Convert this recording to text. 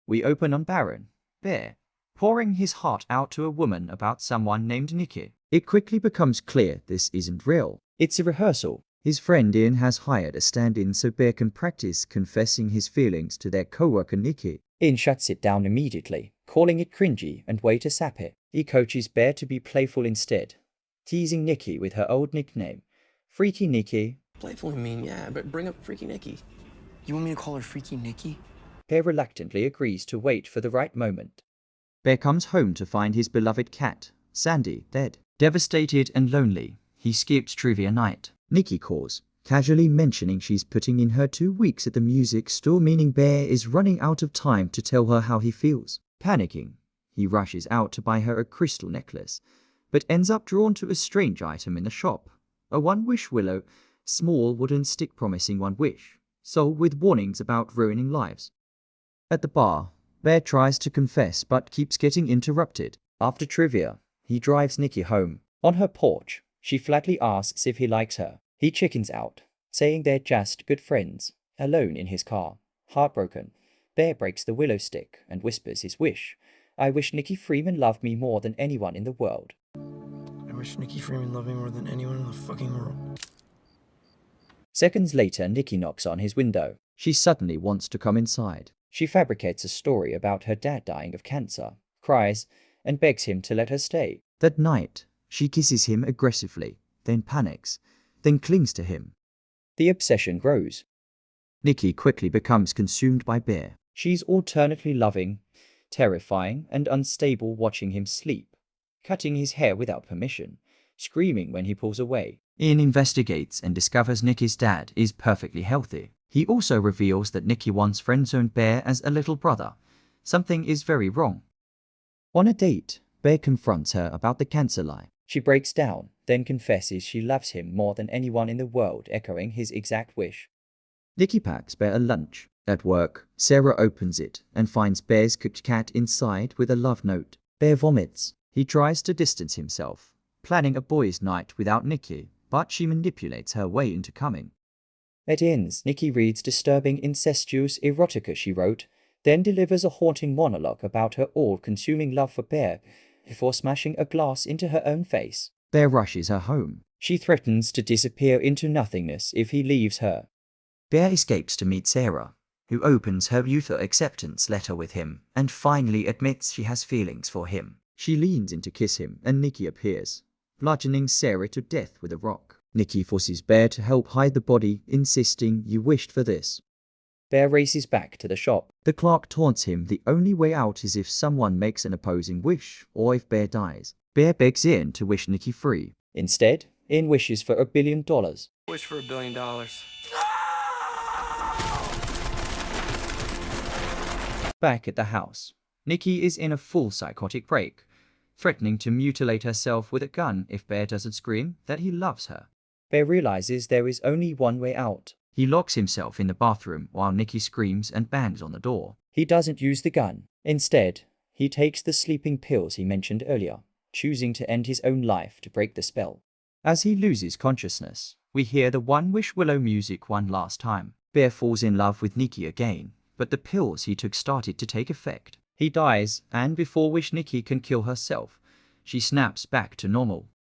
We open on Baron Bear pouring his heart out to a woman about someone named Nikki. It quickly becomes clear this isn't real. It's a rehearsal. His friend Ian has hired a stand-in so Bear can practice confessing his feelings to their co-worker Nikki. Ian shuts it down immediately, calling it cringy and way to sap it. He coaches Bear to be playful instead, teasing Nikki with her old nickname, Freaky Nikki. Playful, I mean, yeah, but bring up Freaky Nikki. You want me to call her Freaky Nikki? Bear reluctantly agrees to wait for the right moment. Bear comes home to find his beloved cat, Sandy, dead. Devastated and lonely, he skips trivia night. Nikki calls, casually mentioning she's putting in her 2 weeks at the music store, meaning Bear is running out of time to tell her how he feels. Panicking, he rushes out to buy her a crystal necklace, but ends up drawn to a strange item in the shop. A one-wish willow, small wooden stick promising one wish, sold with warnings about ruining lives. At the bar, Bear tries to confess but keeps getting interrupted. After trivia, he drives Nikki home. On her porch, she flatly asks if he likes her. He chickens out, saying they're just good friends. Alone in his car, heartbroken, Bear breaks the willow stick and whispers his wish. I wish Nikki Freeman loved me more than anyone in the world. I wish Nikki Freeman loved me more than anyone in the fucking world. Seconds later, Nikki knocks on his window. She suddenly wants to come inside. She fabricates a story about her dad dying of cancer, cries, and begs him to let her stay. That night, she kisses him aggressively, then panics, then clings to him. The obsession grows. Nikki quickly becomes consumed by Bear. She's alternately loving, terrifying, and unstable, watching him sleep, cutting his hair without permission, screaming when he pulls away. Ian investigates and discovers Nikki's dad is perfectly healthy. He also reveals that Nikki once friend-zoned Bear as a little brother. Something is very wrong. On a date, Bear confronts her about the cancer lie. She breaks down, then confesses she loves him more than anyone in the world, echoing his exact wish. Nikki packs Bear a lunch. At work, Sarah opens it and finds Bear's cooked cat inside with a love note. Bear vomits. He tries to distance himself, planning a boys' night without Nikki, but she manipulates her way into coming. It ends. Nikki reads disturbing incestuous erotica she wrote, then delivers a haunting monologue about her all-consuming love for Bear before smashing a glass into her own face. Bear rushes her home. She threatens to disappear into nothingness if he leaves her. Bear escapes to meet Sarah, who opens her youthful acceptance letter with him and finally admits she has feelings for him. She leans in to kiss him and Nikki appears, bludgeoning Sarah to death with a rock. Nikki forces Bear to help hide the body, insisting, "You wished for this." Bear races back to the shop. The clerk taunts him the only way out is if someone makes an opposing wish or if Bear dies. Bear begs Ian to wish Nikki free. Instead, Ian wishes for $1 billion. Wish for $1 billion. Back at the house, Nikki is in a full psychotic break, threatening to mutilate herself with a gun if Bear doesn't scream that he loves her. Bear realizes there is only one way out. He locks himself in the bathroom while Nikki screams and bangs on the door. He doesn't use the gun. Instead, he takes the sleeping pills he mentioned earlier, choosing to end his own life to break the spell. As he loses consciousness, we hear the One Wish Willow music one last time. Bear falls in love with Nikki again, but the pills he took started to take effect. He dies, and before Wish Nikki can kill herself, she snaps back to normal.